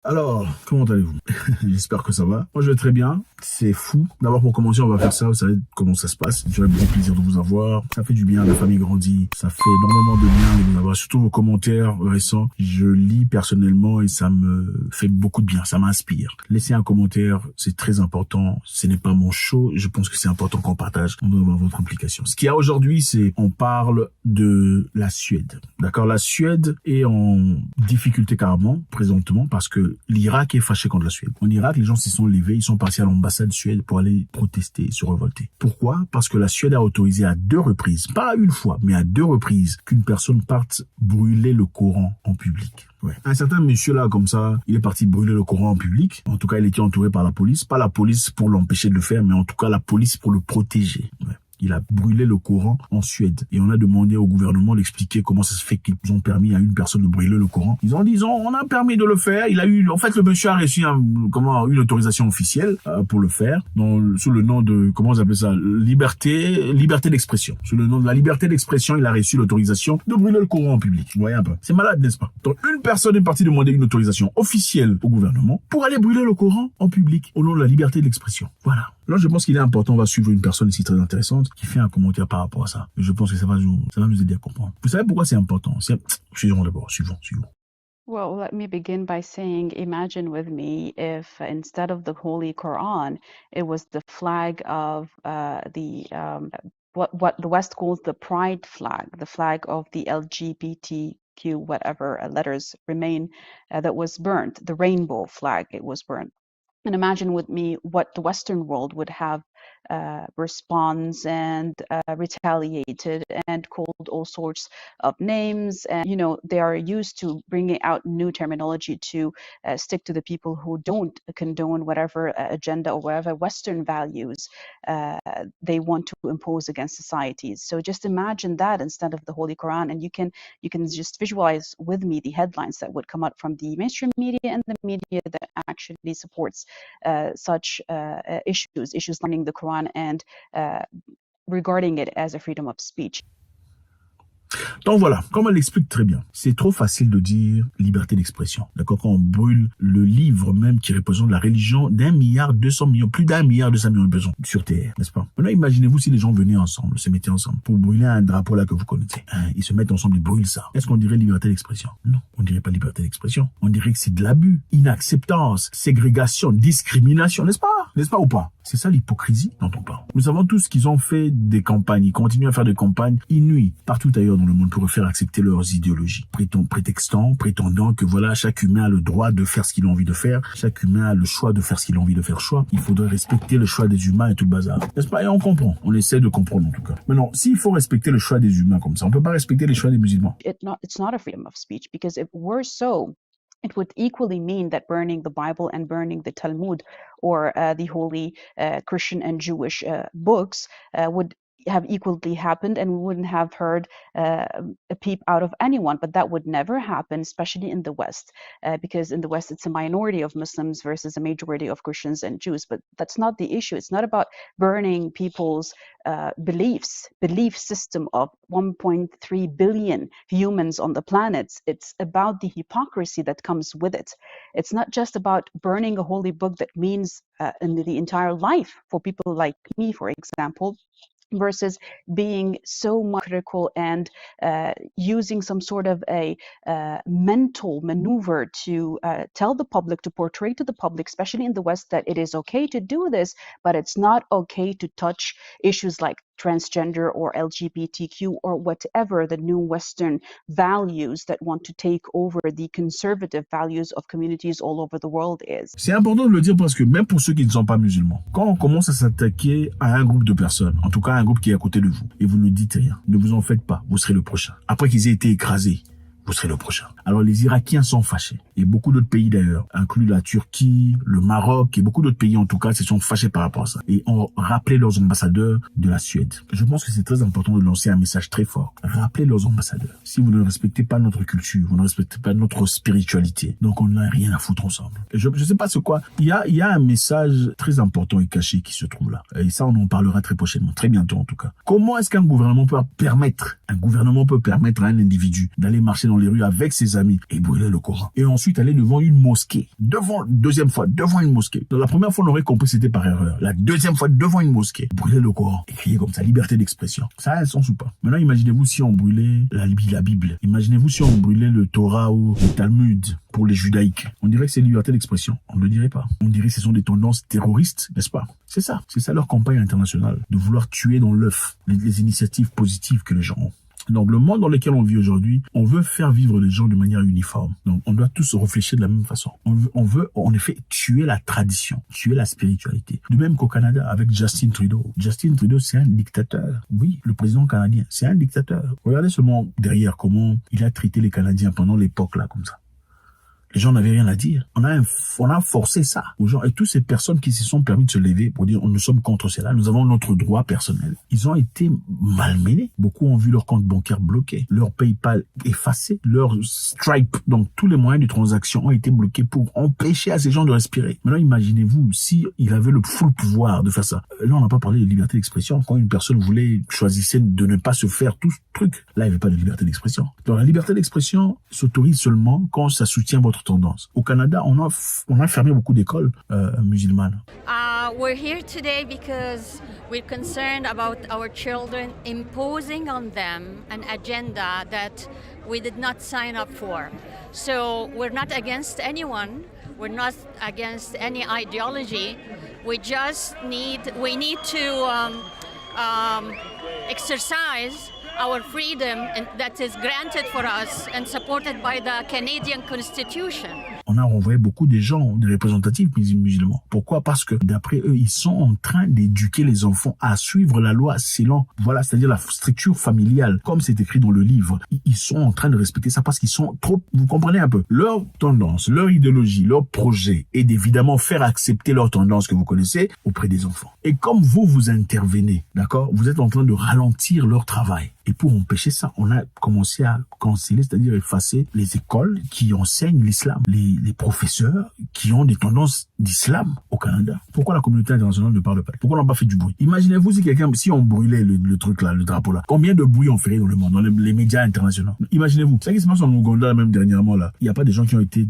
Alors, comment allez-vous? J'espère que ça va. Moi, je vais très bien. C'est fou. D'abord, pour commencer, on va faire ça. Vous savez comment ça se passe. J'aurais beaucoup plaisir de vous avoir. Ça fait du bien. La famille grandit. Ça fait énormément de bien de vous avoir. Surtout vos commentaires récents. Je lis personnellement et ça me fait beaucoup de bien. Ça m'inspire. Laissez un commentaire. C'est très important. Ce n'est pas mon show. Je pense que c'est important qu'on partage. On doit avoir votre implication. Ce qu'il y a aujourd'hui, c'est, on parle de la Suède. D'accord? La Suède est en difficulté carrément, présentement, parce que l'Irak est fâché contre la Suède. En Irak, les gens s'y sont levés, ils sont partis à l'ambassade suède pour aller protester, se révolter. Pourquoi? Parce que la Suède a autorisé à 2 reprises, pas une fois, mais à 2 reprises, qu'une personne parte brûler le Coran en public. Ouais. Un certain monsieur là, comme ça, il est parti brûler le Coran en public. En tout cas, il était entouré par la police. Pas la police pour l'empêcher de le faire, mais en tout cas la police pour le protéger. Ouais. Il a brûlé le Coran en Suède. Et on a demandé au gouvernement d'expliquer comment ça se fait qu'ils ont permis à une personne de brûler le Coran. Ils ont dit, on a permis de le faire. En fait, le monsieur a reçu une autorisation officielle pour le faire, sous le nom de, comment on appelle ça, liberté d'expression. Sous le nom de la liberté d'expression, il a reçu l'autorisation de brûler le Coran en public. Vous voyez un peu. C'est malade, n'est-ce pas? Donc, une personne est partie demander une autorisation officielle au gouvernement pour aller brûler le Coran en public au nom de la liberté d'expression. Voilà. Là, je pense qu'il est important, on va suivre une personne ici très intéressante qui fait un commentaire par rapport à ça. Et je pense que ça va nous aider à comprendre. Vous savez pourquoi c'est important? Suivons d'abord, suivons. Well, let me begin by saying, imagine with me if instead of the Holy Quran, it was the flag of what the West calls the pride flag, the flag of the LGBTQ, whatever letters remain, that was burnt, the rainbow flag, it was burnt. And imagine with me what the Western world would have response and retaliated and called all sorts of names. And, they are used to bringing out new terminology to stick to the people who don't condone whatever agenda or whatever Western values they want to impose against societies. So just imagine that instead of the Holy Quran, and you can just visualize with me the headlines that would come out from the mainstream media and the media that actually supports such issues learning the Quran and regarding it as a freedom of speech. Donc voilà, comme elle l'explique très bien, c'est trop facile de dire liberté d'expression. D'accord, quand on brûle le livre même qui représente la religion d'1,2 milliard, plus d'1,2 milliard de personnes sur Terre, n'est-ce pas? Maintenant, imaginez-vous si les gens venaient ensemble, se mettaient ensemble pour brûler un drapeau là que vous connaissez. Ils se mettent ensemble, ils brûlent ça. Est-ce qu'on dirait liberté d'expression? Non, on dirait pas liberté d'expression. On dirait que c'est de l'abus, inacceptance, ségrégation, discrimination, n'est-ce pas? N'est-ce pas ou pas? C'est ça l'hypocrisie dont on parle. Nous savons tous qu'ils ont fait des campagnes, ils continuent à faire des campagnes inouïes partout ailleurs dans le monde pour faire accepter leurs idéologies, prétendant que voilà, chaque humain a le droit de faire ce qu'il a envie de faire, chaque humain a le choix de faire ce qu'il a envie de faire choix, il faudrait respecter le choix des humains et tout le bazar. N'est-ce pas? Et on comprend, on essaie de comprendre en tout cas. Maintenant, s'il faut respecter le choix des humains comme ça, on peut pas respecter les choix des musulmans. It's not a freedom of speech, because if it were so, it would equally mean that burning the Bible and burning the Talmud or the holy Christian and Jewish books would have equally happened, and we wouldn't have heard a peep out of anyone. But that would never happen, especially in the West, because in the West it's a minority of Muslims versus a majority of Christians and Jews. But that's not the issue. It's not about burning people's belief system of 1.3 billion humans on the planet. It's about the hypocrisy that comes with it. It's not just about burning a holy book that means in the entire life for people like me, for example, versus being so much critical and using some sort of a mental maneuver to tell the public, to portray to the public, especially in the West, that it is okay to do this, but it's not okay to touch issues like transgender or LGBTQ or whatever the new Western values that want to take over the conservative values of communities all over the world is. C'est important de le dire parce que même pour ceux qui ne sont pas musulmans, quand on commence à s'attaquer à un groupe de personnes, en tout cas un groupe qui est à côté de vous, et vous ne dites rien, ne vous en faites pas, vous serez le prochain. Après qu'ils aient été écrasés, vous serez le prochain. Alors les Irakiens sont fâchés. Et beaucoup d'autres pays d'ailleurs, inclus la Turquie, le Maroc et beaucoup d'autres pays en tout cas, se sont fâchés par rapport à ça. Et ont rappelé leurs ambassadeurs de la Suède. Je pense que c'est très important de lancer un message très fort. Rappelez leurs ambassadeurs. Si vous ne respectez pas notre culture, vous ne respectez pas notre spiritualité, donc on n'a rien à foutre ensemble. Et je sais pas ce quoi. Il y a un message très important et caché qui se trouve là. Et ça, on en parlera très prochainement, très bientôt en tout cas. Comment est-ce qu'un gouvernement peut permettre à un individu d'aller marcher dans les rues avec ses amis et brûler le Coran? Et ensuite, ensuite aller devant une mosquée. Deuxième fois, devant une mosquée. Donc, la première fois, on aurait compris c'était par erreur. La deuxième fois, devant une mosquée. Brûler le Coran. Et crier comme ça, liberté d'expression. Ça a un sens ou pas? Maintenant, imaginez-vous si on brûlait la Bible. Imaginez-vous si on brûlait le Torah ou le Talmud pour les judaïques. On dirait que c'est liberté d'expression. On ne le dirait pas. On dirait que ce sont des tendances terroristes, n'est-ce pas? C'est ça leur campagne internationale, de vouloir tuer dans l'œuf les initiatives positives que les gens ont. Donc, le monde dans lequel on vit aujourd'hui, on veut faire vivre les gens de manière uniforme. Donc, on doit tous réfléchir de la même façon. On veut, en effet, tuer la tradition, tuer la spiritualité. De même qu'au Canada, avec Justin Trudeau. Justin Trudeau, c'est un dictateur. Oui, le président canadien, c'est un dictateur. Regardez seulement derrière comment il a traité les Canadiens pendant l'époque là, comme ça. Les gens n'avaient rien à dire. On a forcé ça aux gens. Et toutes ces personnes qui se sont permis de se lever pour dire nous sommes contre cela, nous avons notre droit personnel. Ils ont été malmenés. Beaucoup ont vu leur compte bancaire bloqué, leur PayPal effacé, leur Stripe. Donc tous les moyens de transaction ont été bloqués pour empêcher à ces gens de respirer. Maintenant imaginez-vous si il avait le full pouvoir de faire ça. Là on n'a pas parlé de liberté d'expression. Quand une personne choisissait de ne pas se faire tout ce truc, là il n'y avait pas de liberté d'expression. Donc la liberté d'expression s'autorise seulement quand ça soutient votre tendance. Au Canada, on a fermé beaucoup d'écoles musulmanes. We're here today because we're concerned about our children imposing on them an agenda that we did not sign up for. So we're not against anyone. We're not against any ideology. We need to exercise our freedom that is granted for us and supported by the Canadian Constitution. On a renvoyé beaucoup de gens, des représentatifs musulmans. Pourquoi? Parce que d'après eux, ils sont en train d'éduquer les enfants à suivre la loi selon, c'est-à-dire la structure familiale, comme c'est écrit dans le livre. Ils sont en train de respecter ça parce qu'ils sont trop, vous comprenez un peu, leur tendance, leur idéologie, leur projet est d'évidemment faire accepter leur tendance que vous connaissez auprès des enfants. Et comme vous intervenez, d'accord, vous êtes en train de ralentir leur travail. Et pour empêcher ça, on a commencé à canceller, c'est-à-dire effacer les écoles qui enseignent l'islam, les professeurs qui ont des tendances d'islam au Canada. Pourquoi la communauté internationale ne parle pas? Pourquoi on n'a pas fait du bruit? Imaginez-vous si on brûlait le truc là, le drapeau là. Combien de bruit on ferait dans le monde, dans les médias internationaux? Imaginez-vous. C'est ce qui se passe en Ouganda même dernièrement là. Il n'y a pas des gens qui ont été...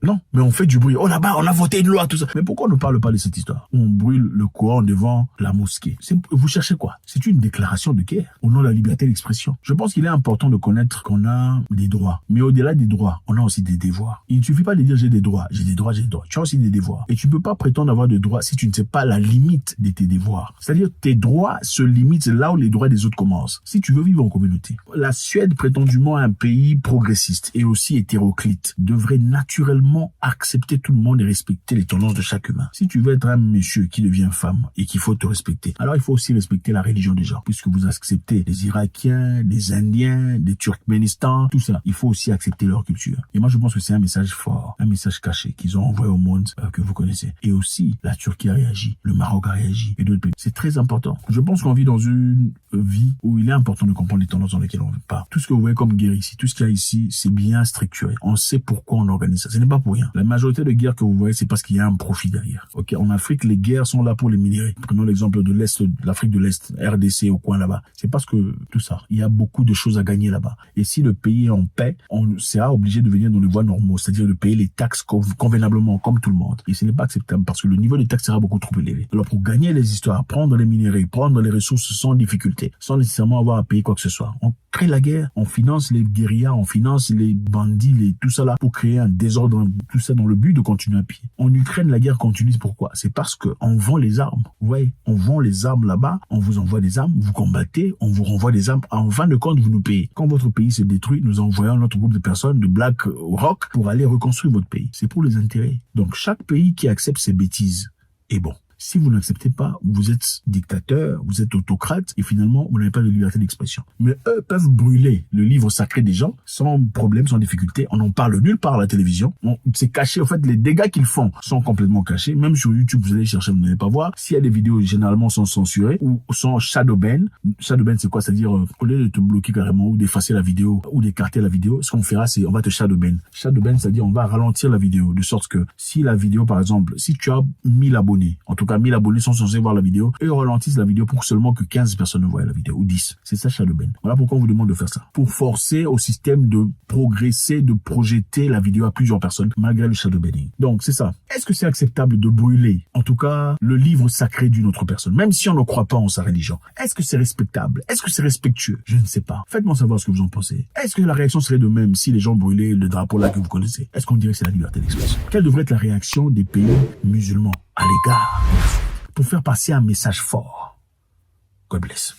Non, mais on fait du bruit. Oh là-bas, on a voté une loi, tout ça. Mais pourquoi on ne parle pas de cette histoire? On brûle le Coran devant la mosquée. Vous cherchez quoi? C'est une déclaration de guerre au nom de la liberté d'expression. Je pense qu'il est important de connaître qu'on a des droits. Mais au-delà des droits, on a aussi des devoirs. Il ne suffit pas de dire j'ai des droits. Tu as aussi des devoirs. Et tu ne peux pas prétendre avoir de droits si tu ne sais pas la limite de tes devoirs. C'est-à-dire tes droits se limitent là où les droits des autres commencent. Si tu veux vivre en communauté. La Suède, prétendument un pays progressiste et aussi hétéroclite, devrait naturellement accepter tout le monde et respecter les tendances de chaque humain. Si tu veux être un monsieur qui devient femme et qu'il faut te respecter, alors il faut aussi respecter la religion des gens, puisque vous acceptez les Irakiens, les Indiens, les Turkménistan, tout ça. Il faut aussi accepter leur culture. Et moi, je pense que c'est un message fort, un message caché qu'ils ont envoyé au monde que vous connaissez. Et aussi, la Turquie a réagi, le Maroc a réagi et d'autres pays. C'est très important. Je pense qu'on vit dans une vie où il est important de comprendre les tendances dans lesquelles on part. Tout ce que vous voyez comme guerre ici, tout ce qu'il y a ici, c'est bien structuré. On sait pourquoi on organise ça. Ce n'est pas pour rien. La majorité de guerres que vous voyez, c'est parce qu'il y a un profit derrière. Ok, en Afrique, les guerres sont là pour les minéraux. Prenons l'exemple de l'Est, de l'Afrique de l'Est, RDC au coin là-bas. C'est parce que tout ça, il y a beaucoup de choses à gagner là-bas. Et si le pays est en paix, on sera obligé de venir dans les voies normaux, c'est-à-dire de payer les taxes convenablement, comme tout le monde. Et ce n'est pas acceptable parce que le niveau des taxes sera beaucoup trop élevé. Alors pour gagner les histoires, prendre les minéraux, prendre les ressources sans difficulté, sans nécessairement avoir à payer quoi que ce soit, on crée la guerre, on finance les guérillas, on finance les bandits, tout ça là, pour créer un désordre, tout ça dans le but de continuer à piller. En Ukraine, la guerre continue. Pourquoi? C'est parce que on vend les armes. Vous voyez, on vend les armes là-bas, on vous envoie des armes, vous combattez, on vous renvoie des armes. En fin de compte, vous nous payez. Quand votre pays se détruit, nous envoyons notre groupe de personnes de Black Rock pour aller reconstruire votre pays. C'est pour les intérêts. Donc chaque pays qui accepte ces bêtises est bon. Si vous n'acceptez pas, vous êtes dictateur, vous êtes autocrate et finalement, vous n'avez pas de liberté d'expression. Mais eux peuvent brûler le livre sacré des gens sans problème, sans difficulté. On n'en parle nulle part à la télévision. C'est caché. En fait, les dégâts qu'ils font sont complètement cachés. Même sur YouTube, vous allez chercher, vous n'allez pas voir. S'il y a des vidéos, généralement, sont censurées ou sont shadow ban. Shadow ban, c'est quoi? C'est-à-dire, au lieu de te bloquer carrément ou d'effacer la vidéo ou d'écarter la vidéo, ce qu'on fera, c'est on va te shadow ban. Shadow ban, c'est-à-dire on va ralentir la vidéo de sorte que si la vidéo, par exemple, si tu as 1000 abonnés, en tout tout cas 1000 abonnés sont censés voir la vidéo, et ralentissent la vidéo pour seulement que 15 personnes ne voient la vidéo, ou 10. C'est ça, Shadowban. Voilà pourquoi on vous demande de faire ça. Pour forcer au système de progresser, de projeter la vidéo à plusieurs personnes, malgré le shadowbanning. Donc, c'est ça. Est-ce que c'est acceptable de brûler, en tout cas, le livre sacré d'une autre personne, même si on ne croit pas en sa religion? Est-ce que c'est respectable? Est-ce que c'est respectueux? Je ne sais pas. Faites-moi savoir ce que vous en pensez. Est-ce que la réaction serait de même si les gens brûlaient le drapeau là que vous connaissez? Est-ce qu'on dirait que c'est la liberté d'expression? Quelle devrait être la réaction des pays musulmans à l'égard pour faire passer un message fort? God bless.